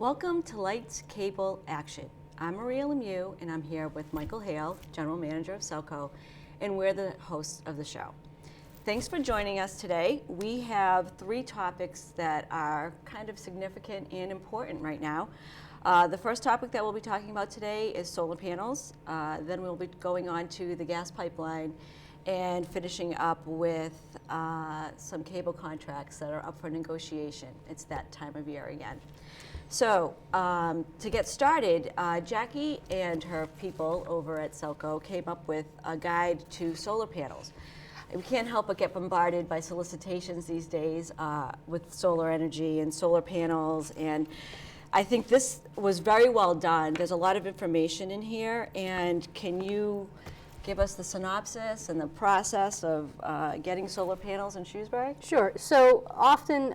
Welcome to Lights, Cable, Action. I'm Maria Lemieux, and I'm here with Michael Hale, General Manager of Selco, and we're the hosts of the show. Thanks for joining us today. We have three topics that are kind of significant and important right now. The first topic that we'll be talking about today is solar panels. Then we'll be going on to the gas pipeline and finishing up with some cable contracts that are up for negotiation. It's that time of year again. So to get started, Jackie and her people over at Selco came up with a guide to solar panels. We can't help but get bombarded by solicitations these days with solar energy and solar panels, and I think this was very well done. There's a lot of information in here, and can you give us the synopsis and the process of getting solar panels in Shrewsbury? Sure. So often,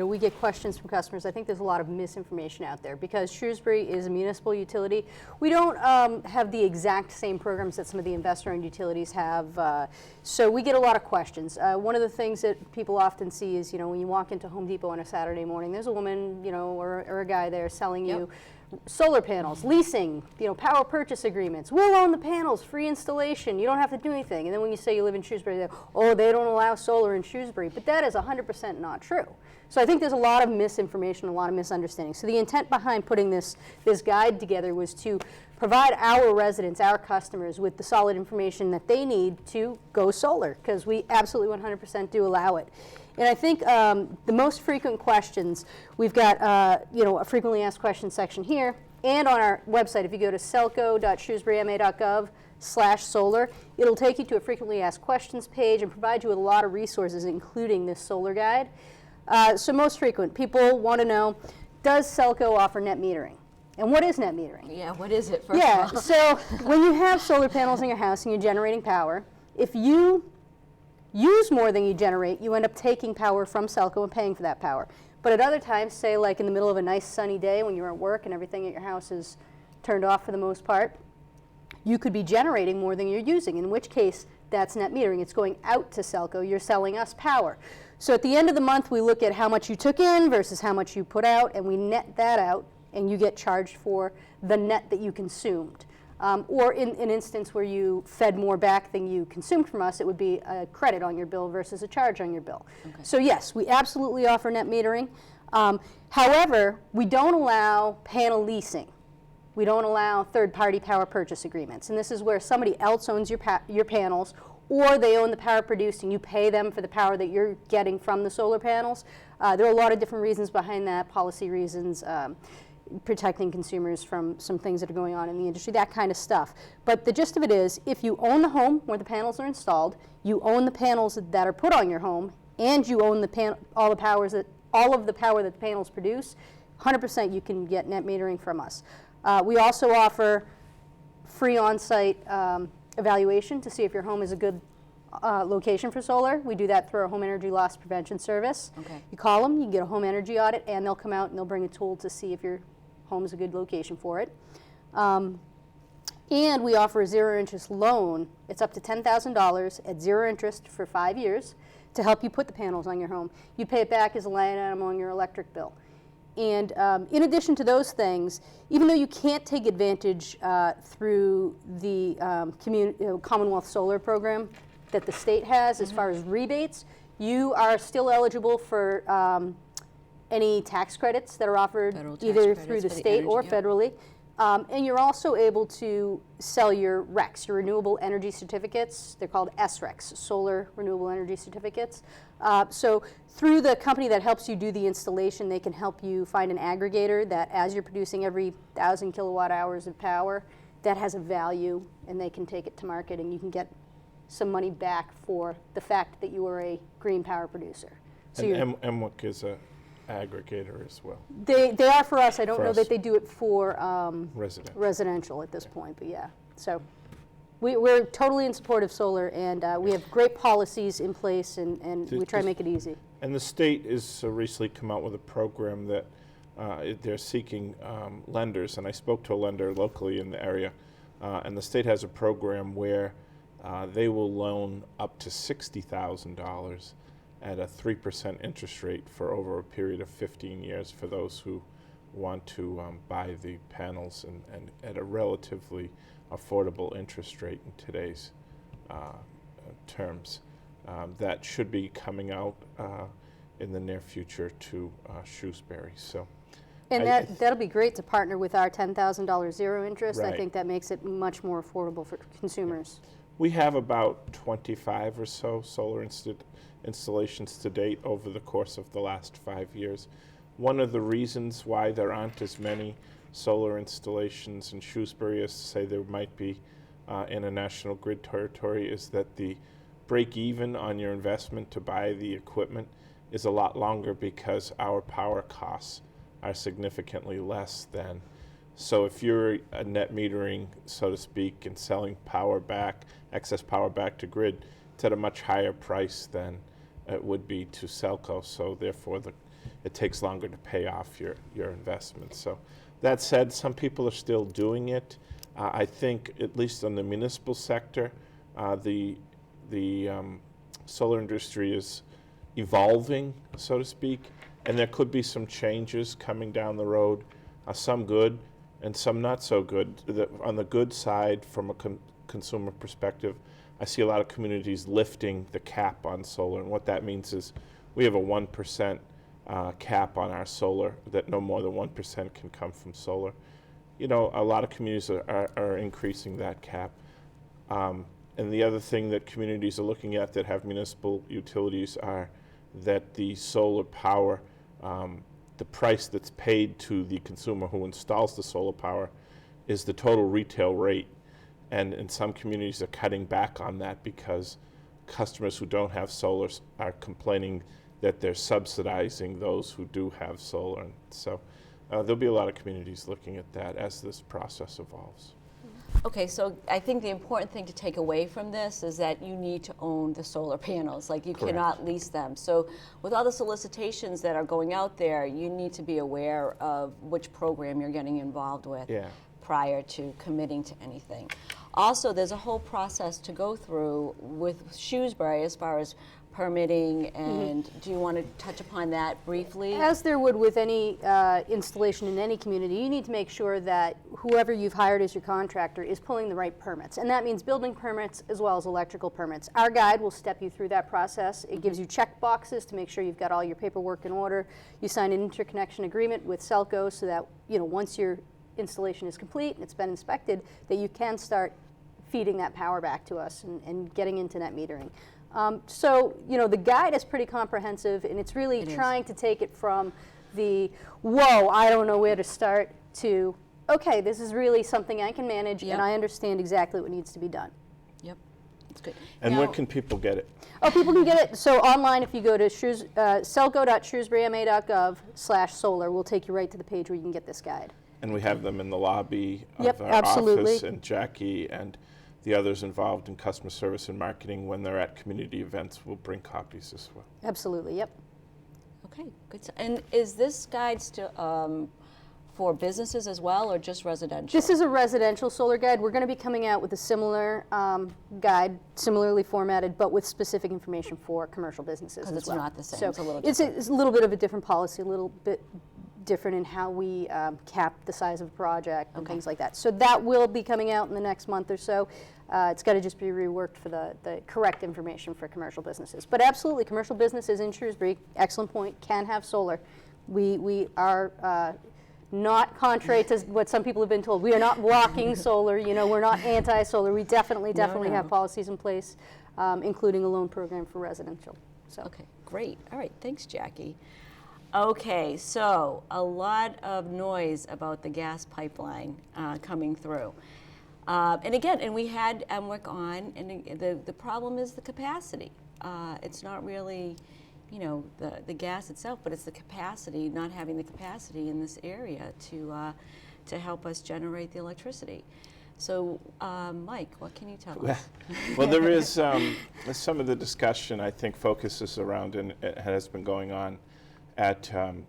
we get questions from customers. I think there's a lot of misinformation out there because Shrewsbury is a municipal utility. We don't have the exact same programs that some of the investor-owned utilities have. So we get a lot of questions. One of the things that people often see is, when you walk into Home Depot on a Saturday morning, there's a woman, or a guy there selling you solar panels, leasing, power purchase agreements. We'll own the panels, free installation. You don't have to do anything. And then when you say you live in Shrewsbury, they go, they don't allow solar in Shrewsbury. But that is 100% not true. So I think there's a lot of misinformation, a lot of misunderstanding. So the intent behind putting this guide together was to provide our residents, our customers, with the solid information that they need to go solar, because we absolutely 100% do allow it. And I think the most frequent questions, we've got a frequently asked questions section here, and on our website, if you go to selco.shrewsburyma.gov/solar, it'll take you to a frequently asked questions page and provide you with a lot of resources, including this solar guide. So most frequent, people want to know, does Selco offer net metering? And what is net metering? Yeah, what is it, first of all? So when you have solar panels in your house and you're generating power, if you use more than you generate, you end up taking power from Selco and paying for that power. But at other times, say like in the middle of a nice sunny day when you're at work and everything at your house is turned off for the most part, you could be generating more than you're using, in which case that's net metering. It's going out to Selco. You're selling us power. So at the end of the month, we look at how much you took in versus how much you put out, and we net that out, and you get charged for the net that you consumed. Or in an instance where you fed more back than you consumed from us, it would be a credit on your bill versus a charge on your bill. Okay. So yes, we absolutely offer net metering. However, we don't allow panel leasing. We don't allow third-party power purchase agreements. And this is where somebody else owns your panels, or they own the power produced and you pay them for the power that you're getting from the solar panels. There are a lot of different reasons behind that, policy reasons, protecting consumers from some things that are going on in the industry, that kind of stuff. But the gist of it is, if you own the home where the panels are installed, you own the panels that are put on your home, and you own all of the power that the panels produce, 100% you can get net metering from us. We also offer free on-site evaluation to see if your home is a good location for solar. We do that through our home energy loss prevention service. Okay. You call them, you get a home energy audit, and they'll come out and they'll bring a tool to see if your home is a good location for it. And we offer a zero-interest loan. It's up to $10,000 at zero interest for 5 years to help you put the panels on your home. You pay it back as a line item on your electric bill. And in addition to those things, even though you can't take advantage through the Commonwealth Solar Program that the state has as far as rebates, you are still eligible for any tax credits that are offered either through the state or federally. And you're also able to sell your RECs, your renewable energy certificates. They're called SRECs, solar renewable energy certificates. So through the company that helps you do the installation, they can help you find an aggregator that as you're producing every 1,000 kilowatt hours of power, that has a value, and they can take it to market, and you can get some money back for the fact that you are a green power producer. So and MWIC is a aggregator as well. They are for us. I don't know that they do it for residential at this point, but yeah. So we're totally in support of solar, and we have great policies in place, and we try to make it easy. And the state has recently come out with a program that they're seeking lenders, and I spoke to a lender locally in the area, and the state has a program where they will loan up to $60,000 at a 3% interest rate for over a period of 15 years for those who want to buy the panels and at a relatively affordable interest rate in today's terms. That should be coming out in the near future to Shrewsbury. So, And that'll be great to partner with our $10,000 zero interest. I Right. think that makes it much more affordable for consumers. we have about 25 or so solar installations to date over the course of the last 5 years. One of the reasons why there aren't as many solar installations in Shrewsbury as, say, there might be in a national grid territory is that the break even on your investment to buy the equipment is a lot longer because our power costs are significantly less than. So if you're a net metering, so to speak, and selling power back, excess power back to grid, it's at a much higher price than it would be to Selco. So therefore, it takes longer to pay off your investment. So that said, some people are still doing it. I think, at least in the municipal sector, the solar industry is evolving, so to speak, and there could be some changes coming down the road, some good and some not so good. On the good side, from a consumer perspective, I see a lot of communities lifting the cap on solar, and what that means is we have a 1% cap on our solar, that no more than 1% can come from solar. You know, a lot of communities are increasing that cap. And the other thing that communities are looking at that have municipal utilities are that the solar power, the price that's paid to the consumer who installs the solar power is the total retail rate. And in some communities are cutting back on that because customers who don't have solar are complaining that they're subsidizing those who do have solar. And so there'll be a lot of communities looking at that as this process evolves. Okay, so I think the important thing to take away from this is that you need to own the solar panels. Like, you Correct. cannot lease them. So with all the solicitations that are going out there, you need to be aware of which program you're getting involved with Yeah. prior to committing to anything. Also, there's a whole process to go through with Shrewsbury as far as permitting, and do you want to touch upon that briefly? As there would with any installation in any community, you need to make sure that whoever you've hired as your contractor is pulling the right permits. And that means building permits as well as electrical permits. Our guide will step you through that process. It gives you check boxes to make sure you've got all your paperwork in order. You sign an interconnection agreement with Selco so that, you know, once your installation is complete and it's been inspected, that you can start feeding that power back to us and getting into net metering. So, you know, the guide is pretty comprehensive, and it's really trying to take it from the, whoa, I don't know where to start, to, okay, this is really something I can manage, Yep. and I understand exactly what needs to be done. Yep, that's good. And where Now- can people get it? Oh, people can get it. So online, if you go to selco.shrewsburyma.gov/solar, we'll take you right to the page where you can get this guide. And we have them in the lobby of Yep, our absolutely. office, and Jackie and the others involved in customer service and marketing, when they're at community events, will bring copies as well. Absolutely, yep. Okay, good. And is this guide still for businesses as well, or just residential? This is a residential solar guide. We're going to be coming out with a similar guide, similarly formatted, but with specific information for commercial businesses 'Cause as it's well. not the same. So It's a little it's a little bit of a different policy, a little bit different in how we cap the size of a project and Okay. things like that. So that will be coming out in the next month or so. It's got to just be reworked for the correct information for commercial businesses. But absolutely, commercial businesses in Shrewsbury, excellent point, can have solar. We are not contrary to what some people have been told. We are not blocking solar. You know, we're not anti-solar. We definitely No. have policies in place, including a loan program for residential. So. Okay, great. All right, thanks, Jackie. Okay, so a lot of noise about the gas pipeline coming through. And again, and we had MWIC on, and the problem is the capacity. It's not really, you know, the gas itself, but it's the capacity, not having the capacity in this area to help us generate the electricity. So, Mike, what can you tell us? Well, there is some of the discussion, I think, focuses around, and it has been going on at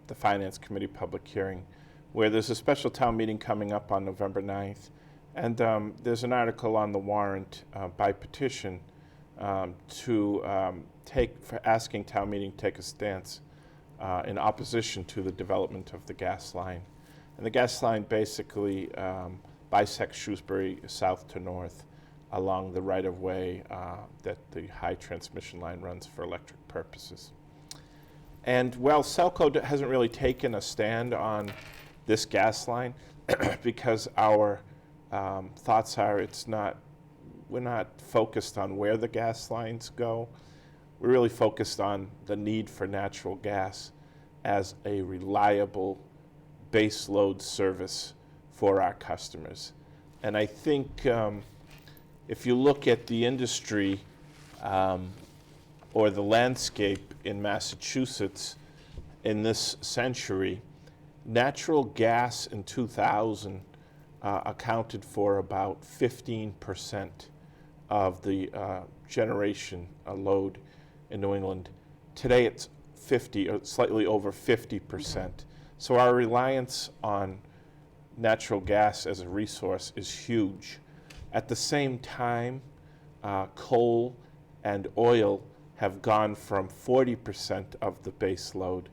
the Finance Committee public hearing, where there's a special town meeting coming up on November 9th. And there's an article on the warrant by petition for asking town meeting to take a stance in opposition to the development of the gas line. And the gas line basically bisects Shrewsbury south to north along the right-of-way that the high transmission line runs for electric purposes. And well, Selco hasn't really taken a stand on this gas line because our thoughts are we're not focused on where the gas lines go. We're really focused on the need for natural gas as a reliable base load service for our customers. And I think if you look at the industry or the landscape in Massachusetts in this century, natural gas in 2000 accounted for about 15% of the generation load in New England. Today it's 50 or slightly over 50%. So our reliance on natural gas as a resource is huge. At the same time, coal and oil have gone from 40% of the base load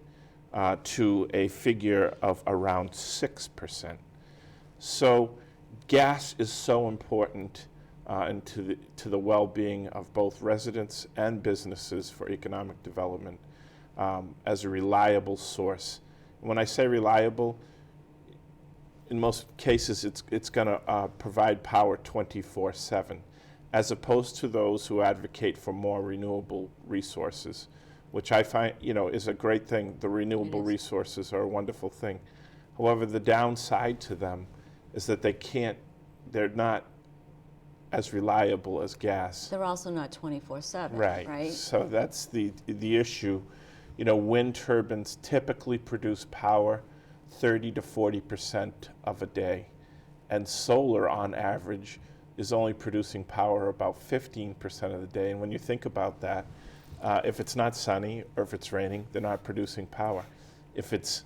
to a figure of around 6%. So gas is so important and to the well-being of both residents and businesses for economic development as a reliable source. When I say reliable, in most cases it's going to provide power 24/7, as opposed to those who advocate for more renewable resources, which I find is a great thing. The renewable resources are a wonderful thing. However, the downside to them is that they're not as reliable as gas. They're also not 24/7, right? Right. So that's the issue. Wind turbines typically produce power 30 to 40% of a day, and solar on average is only producing power about 15% of the day. And when you think about that, if it's not sunny or if it's raining, they're not producing power. If it's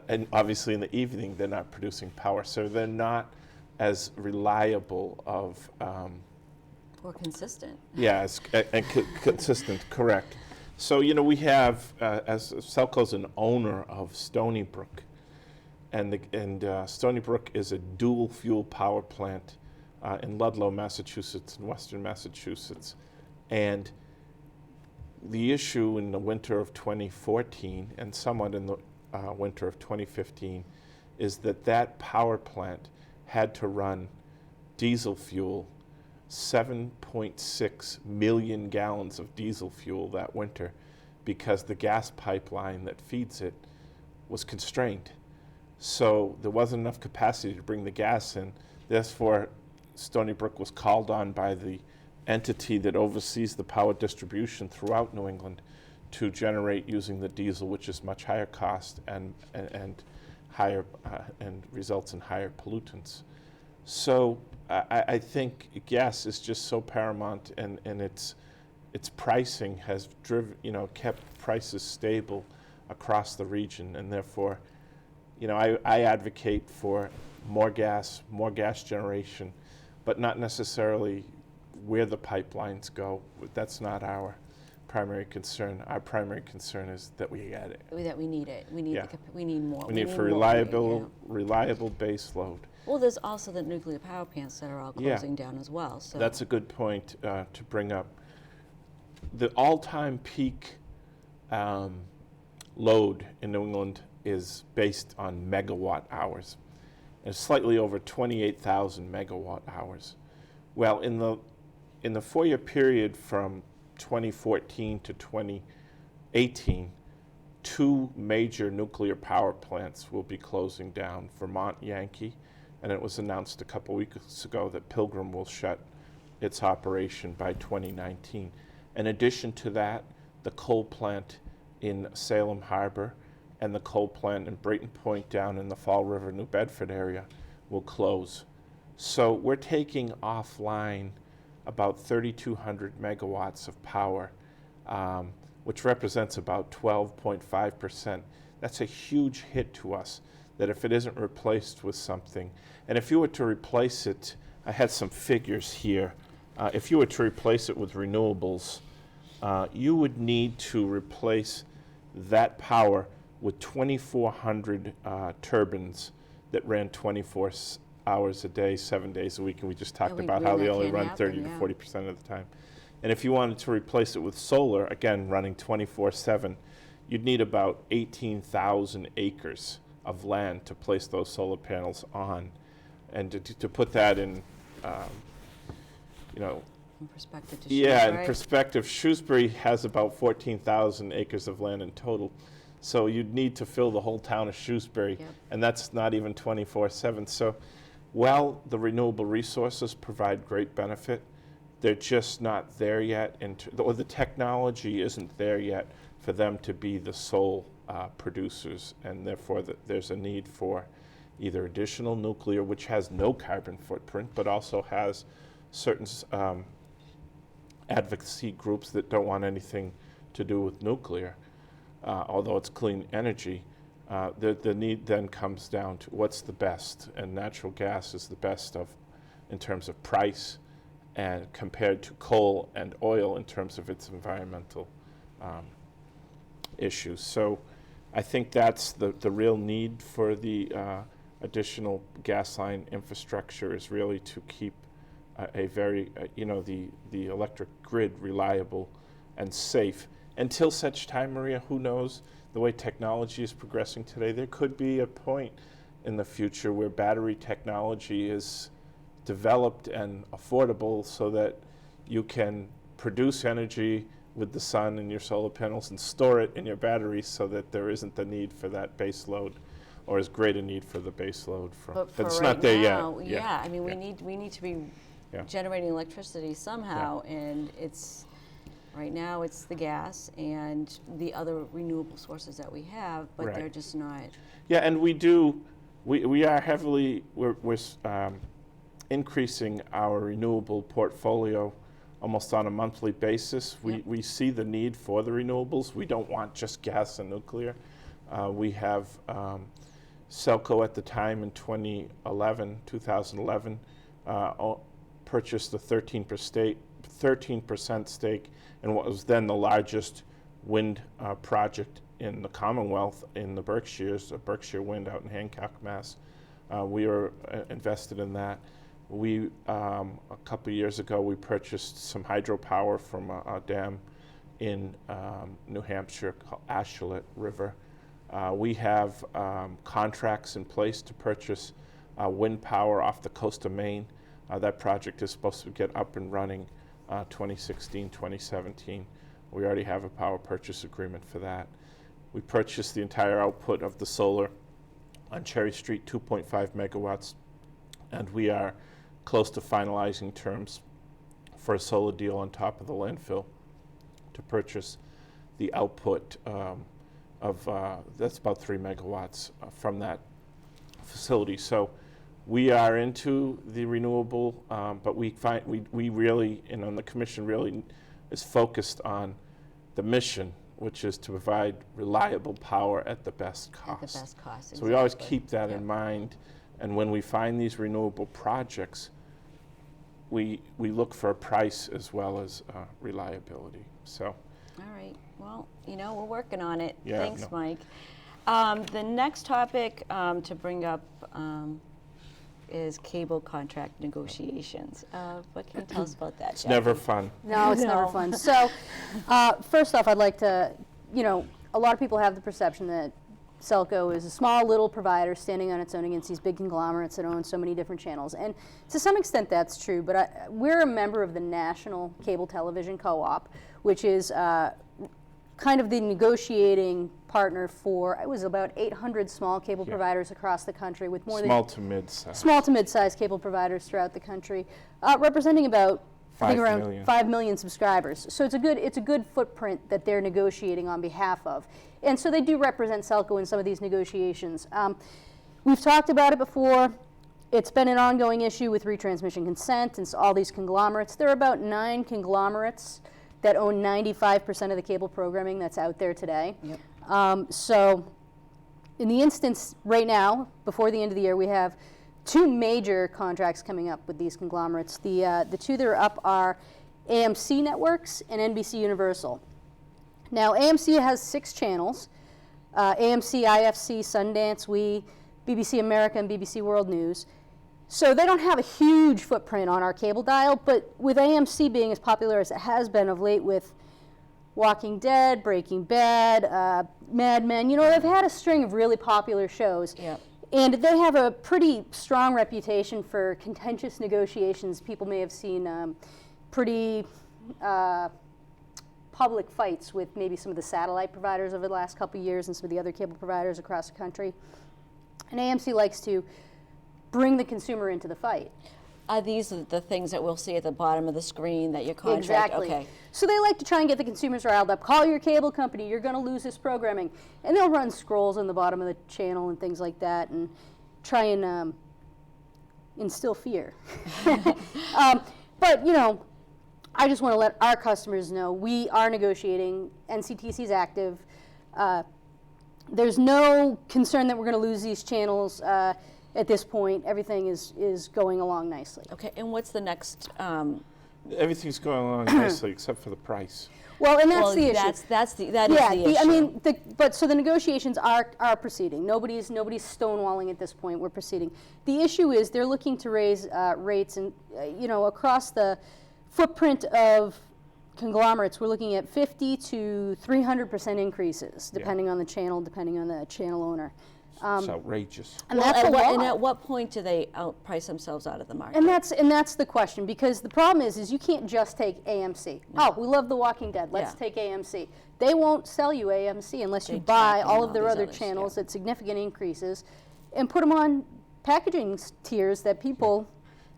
and obviously in the evening, they're not producing power, so they're not as reliable of Or consistent. yes, and consistent, correct. So we have as Selco's an owner of Stony Brook, and Stony Brook is a dual fuel power plant in Ludlow, Massachusetts, in western Massachusetts, and the issue in the winter of 2014 and somewhat in the winter of 2015 is that power plant had to run diesel fuel, 7.6 million gallons of diesel fuel that winter, because the gas pipeline that feeds it was constrained. So there wasn't enough capacity to bring the gas in. Therefore, Stony Brook was called on by the entity that oversees the power distribution throughout New England to generate using the diesel, which is much higher cost and higher and results in higher pollutants. So I think gas is just so paramount, and its pricing has kept prices stable across the region, and therefore, I advocate for more gas generation, but not necessarily where the pipelines go. That's not our primary concern. Our primary concern is that we get it. That we need it. We need we need more. We need for more, reliable base load. Well, there's also the nuclear power plants that are all closing down as well. So that's a good point to bring up. The all-time peak load in New England is based on megawatt hours. It's slightly over 28,000 megawatt hours. Well, in the 4-year period from 2014 to 2018, 2 major nuclear power plants will be closing down, Vermont Yankee, and it was announced a couple weeks ago that Pilgrim will shut its operation by 2019. In addition to that, the coal plant in Salem Harbor and the coal plant in Brayton Point down in the Fall River, New Bedford area will close. So we're taking offline about 3,200 megawatts of power, which represents about 12.5%. That's a huge hit to us, that if it isn't replaced with something, and if you were to replace it, I had some figures here. If you were to replace it with renewables, you would need to replace that power with 2,400 turbines that ran 24 hours a day, 7 days a week, and we just talked we about agree how they that only can't run happen, 30 to yeah. 40% of the time. And if you wanted to replace it with solar, again, running 24/7, you'd need about 18,000 acres of land to place those solar panels on. And to put that in, In perspective to yeah, in right? perspective, Shrewsbury has about 14,000 acres of land in total. So you'd need to fill the whole town of Shrewsbury, Yep. and that's not even 24/7. So while the renewable resources provide great benefit, they're just not there yet, or the technology isn't there yet for them to be the sole producers, and therefore there's a need for either additional nuclear, which has no carbon footprint, but also has certain advocacy groups that don't want anything to do with nuclear, although it's clean energy. The need then comes down to what's the best, and natural gas is the best in terms of price, and compared to coal and oil in terms of its environmental issues. So I think that's the real need for the additional gas line infrastructure, is really to keep a very, the electric grid reliable and safe. Until such time, Maria, who knows, the way technology is progressing today, there could be a point in the future where battery technology is developed and affordable so that you can produce energy with the sun and your solar panels and store it in your batteries, so that there isn't the need for that base load, or as great a need for the base load. But it's right not there now, yet. yeah, I mean, Yeah. we need to be Yeah. generating electricity somehow, and right now it's the gas and the other renewable sources that we have, but Right. they're just not. Yeah, and we are heavily, we're increasing our renewable portfolio almost on a monthly basis. Yep. We see the need for the renewables. We don't want just gas and nuclear. We have Selco at the time in 2011, purchased a 13% stake in what was then the largest wind project in the Commonwealth in the Berkshires, Berkshire Wind out in Hancock, Mass. We were invested in that. We, a couple of years ago, we purchased some hydropower from a dam in New Hampshire called Ashuelot River. We have contracts in place to purchase wind power off the coast of Maine. That project is supposed to get up and running 2016, 2017. We already have a power purchase agreement for that. We purchased the entire output of the solar on Cherry Street, 2.5 megawatts, and we are close to finalizing terms for a solar deal on top of the landfill to purchase the output that's about 3 megawatts from that facility. So we are into the renewable, but we really, the commission really is focused on the mission, which is to provide reliable power at the best cost. At the best cost, So we always exactly. keep that Yep. in mind, and when we find these renewable projects, we look for a price as well as reliability. So. All right. Well, we're working on it. Yeah, Thanks, no. Mike. The next topic to bring up is cable contract negotiations. What can you tell us about that, It's never fun. No, it's never No. fun. So, first off, I'd like to, a lot of people have the perception that Selco is a small little provider standing on its own against these big conglomerates that own so many different channels. And to some extent that's true, but we're a member of the National Cable Television Co-op, which is kind of the negotiating partner for, it was about 800 small cable providers across the country, with more Small than to mid-size. small to mid-sized cable providers throughout the country, representing about I think 5 around million. 5 million subscribers. So it's a good footprint that they're negotiating on behalf of. And so they do represent Selco in some of these negotiations. We've talked about it before. It's been an ongoing issue with retransmission consent and all these conglomerates. There are about 9 conglomerates that own 95% of the cable programming that's out there today. Yep. So in the instance right now, before the end of the year, we have 2 major contracts coming up with these conglomerates. The 2 that are up are AMC Networks and NBC Universal. Now, AMC has 6 channels, AMC, IFC, Sundance, BBC America and BBC World News. So they don't have a huge footprint on our cable dial, but with AMC being as popular as it has been of late with Walking Dead, Breaking Bad, Mad Men, you know, they've had a string of really popular shows. Yep. And they have a pretty strong reputation for contentious negotiations. People may have seen pretty public fights with maybe some of the satellite providers over the last couple of years and some of the other cable providers across the country. And AMC likes to bring the consumer into the fight. Are these the things that we'll see at the bottom of the screen that your contract? Exactly. Okay. So they like to try and get the consumers riled up. Call your cable company, you're going to lose this programming. And they'll run scrolls on the bottom of the channel and things like that and try and instill fear. But, you know, I just want to let our customers know we are negotiating. NCTC is active. There's no concern that we're going to lose these channels. At this point, everything is going along nicely. Okay, and what's the next? Everything's going along nicely except for the price. Well, and that's Well, the issue. that is the issue. I mean, so the negotiations are proceeding. Nobody's stonewalling at this point. We're proceeding. The issue is they're looking to raise rates, and you know, across the footprint of conglomerates, we're looking at 50 to 300% increases, depending on the channel, depending on the channel owner. It's outrageous. And Well, that's a lot. and at what point do they outprice themselves out of the market? And that's the question, because the problem is you can't just take AMC. No. Oh, we love The Walking Dead. Let's take AMC. They won't sell you AMC unless you buy all of their other channels at significant increases and put them on packaging tiers that people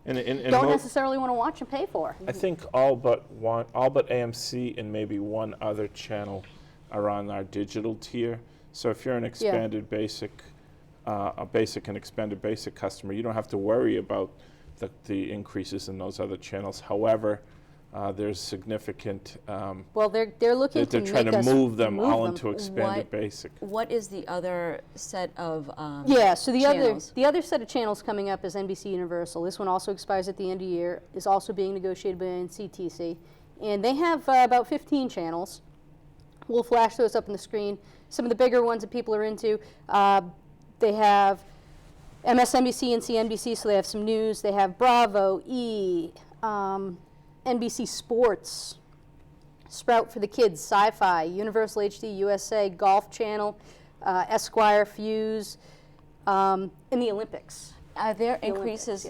don't necessarily want to watch and pay for. I think all but AMC and maybe one other channel are on our digital tier. So if you're an expanded basic, a basic and expanded basic customer, you don't have to worry about the increases in those other channels. However, there's significant. Well, they're looking to they're trying to move them all them. into expanded basic. What is the other set of so the other set of channels coming up is NBC Universal. This one also expires at the end of the year. Is also being negotiated by NCTC, and they have about 15 channels. We'll flash those up on the screen. Some of the bigger ones that people are into, they have MSNBC and CNBC, so they have some news. They have Bravo, E, NBC Sports, Sprout for the Kids, Sci-Fi, Universal HD, USA, Golf Channel, Esquire, Fuse, and the Olympics. Are their increases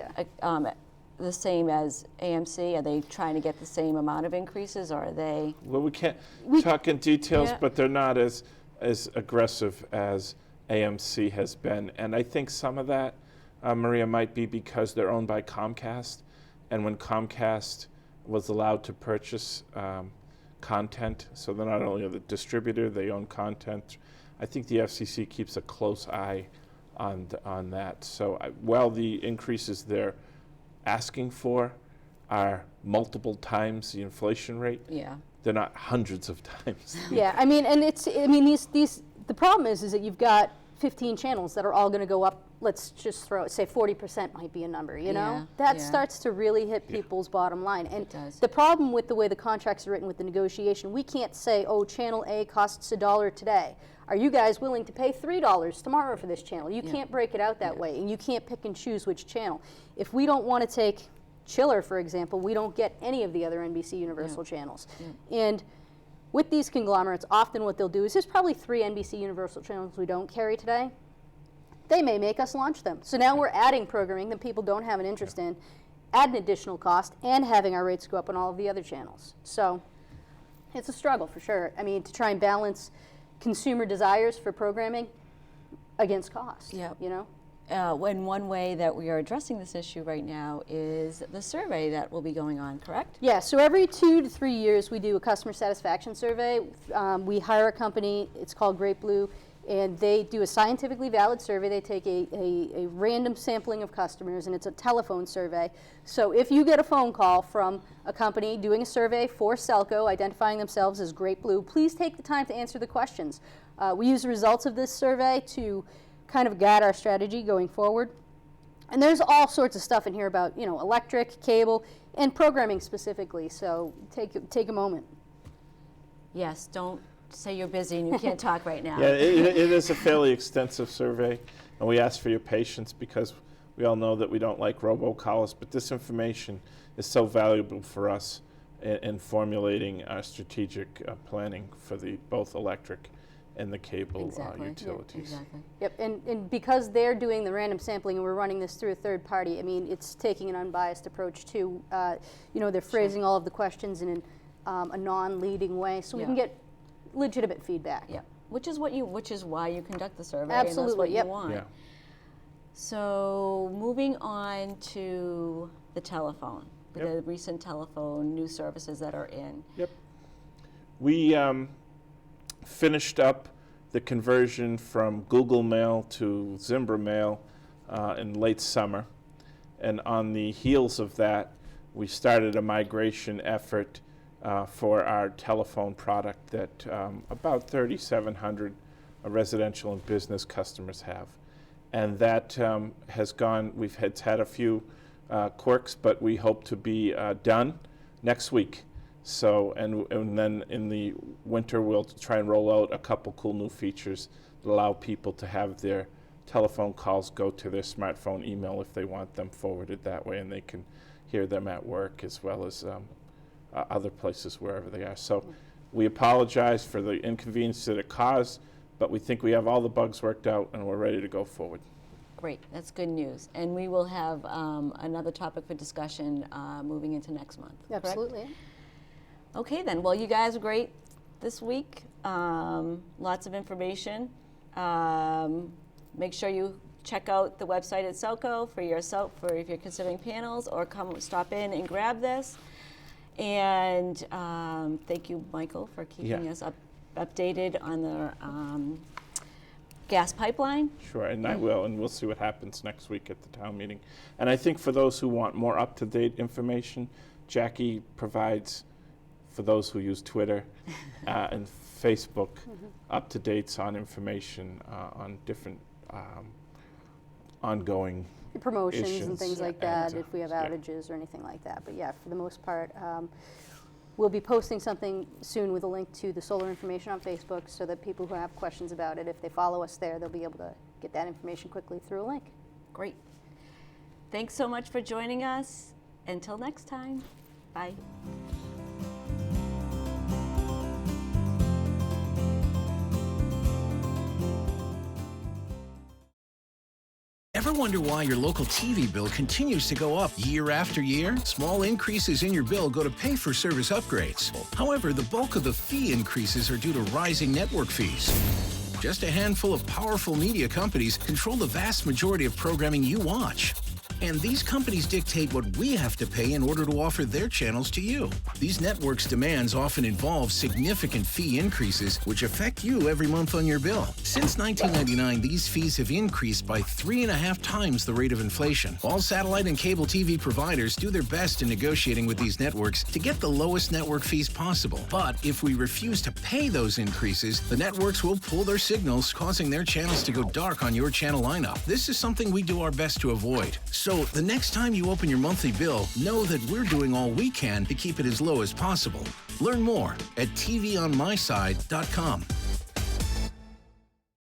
the same as AMC? Are they trying to get the same amount of increases, or are they? Well, we can't talk in details, but they're not as aggressive as AMC has been. And I think some of that, Maria, might be because they're owned by Comcast. And when Comcast was allowed to purchase content, so they're not only the distributor, they own content. I think the FCC keeps a close eye on that. So while the increases they're asking for are multiple times the inflation rate, they're not hundreds of times. I mean, and the problem is that you've got 15 channels that are all going to go up. Let's just say 40% might be a number, you know? That starts to really hit people's bottom line. And the problem with the way the contracts are written with the negotiation, we can't say, oh, channel A costs $1 today. Are you guys willing to pay $3 tomorrow for this channel? You can't break it out that way, and you can't pick and choose which channel. If we don't want to take Chiller, for example, we don't get any of the other NBC Universal channels. And with these conglomerates, often what they'll do is there's probably 3 NBC Universal channels we don't carry today. They may make us launch them. So now we're adding programming that people don't have an interest in, add an additional cost, and having our rates go up on all of the other channels. So it's a struggle for sure. I mean, to try and balance consumer desires for programming against cost, you know? And one way that we are addressing this issue right now is the survey that will be going on, correct? Yeah, so every 2 to 3 years we do a customer satisfaction survey. We hire a company, it's called Great Blue, and they do a scientifically valid survey. They take a random sampling of customers, and it's a telephone survey. So if you get a phone call from a company doing a survey for Selco, identifying themselves as Great Blue, please take the time to answer the questions. We use the results of this survey to kind of guide our strategy going forward. And there's all sorts of stuff in here about, you know, electric, cable, and programming specifically. So take a moment. Yes, don't say you're busy and you can't talk right now. Yeah, it is a fairly extensive survey, And we ask for your patience because we all know that we don't like robocalls, but this information is so valuable for us in formulating our strategic planning for the both electric and the cable utilities. Exactly. Yep, and because they're doing the random sampling and we're running this through a third party, I mean, it's taking an unbiased approach too. You know, they're phrasing all of the questions in a non-leading way, so we can get legitimate feedback. Yeah, which is why you conduct the survey. Absolutely, and that's what yep. you want. Yeah. So moving on to the telephone, Yep. the recent telephone new services that are in. Yep. We finished up the conversion from Google Mail to Zimbra Mail in late summer. And on the heels of that, we started a migration effort for our telephone product that about 3,700 residential and business customers have. And that has gone, we've had a few quirks, but we hope to be done next week. So, and then in the winter, we'll try and roll out a couple cool new features that allow people to have their telephone calls go to their smartphone email if they want them forwarded that way, and they can hear them at work as well as other places wherever they are. So we apologize for the inconvenience that it caused, but we think we have all the bugs worked out and we're ready to go forward. Great, that's good news. And we will have another topic for discussion moving into next month. correct? Absolutely. Okay then, well you guys are great this week. Lots of information. Make sure you check out the website at Selco for if you're considering panels, or stop in and grab this. And thank you, Michael, for keeping us updated on the gas pipeline. Sure, and I will, and we'll see what happens next week at the town meeting. And I think for those who want more up-to-date information, Jackie provides, for those who use Twitter and Facebook, up-to-dates on information on different ongoing Promotions and issues. things like that, And, if we have yeah. outages or anything like that. But yeah, for the most part, we'll be posting something soon with a link to the solar information on Facebook so that people who have questions about it, if they follow us there, they'll be able to get that information quickly through a link. Great. Thanks so much for joining us. Until next time, bye. Ever wonder why your local TV bill continues to go up year after year? Small increases in your bill go to pay for service upgrades. However, the bulk of the fee increases are due to rising network fees. Just a handful of powerful media companies control the vast majority of programming you watch. And these companies dictate what we have to pay in order to offer their channels to you. These networks' demands often involve significant fee increases, which affect you every month on your bill. Since 1999, these fees have increased by 3.5 times the rate of inflation. All satellite and cable TV providers do their best in negotiating with these networks to get the lowest network fees possible. But if we refuse to pay those increases, the networks will pull their signals, causing their channels to go dark on your channel lineup. This is something we do our best to avoid. So the next time you open your monthly bill, know that we're doing all we can to keep it as low as possible. Learn more at tvonmyside.com.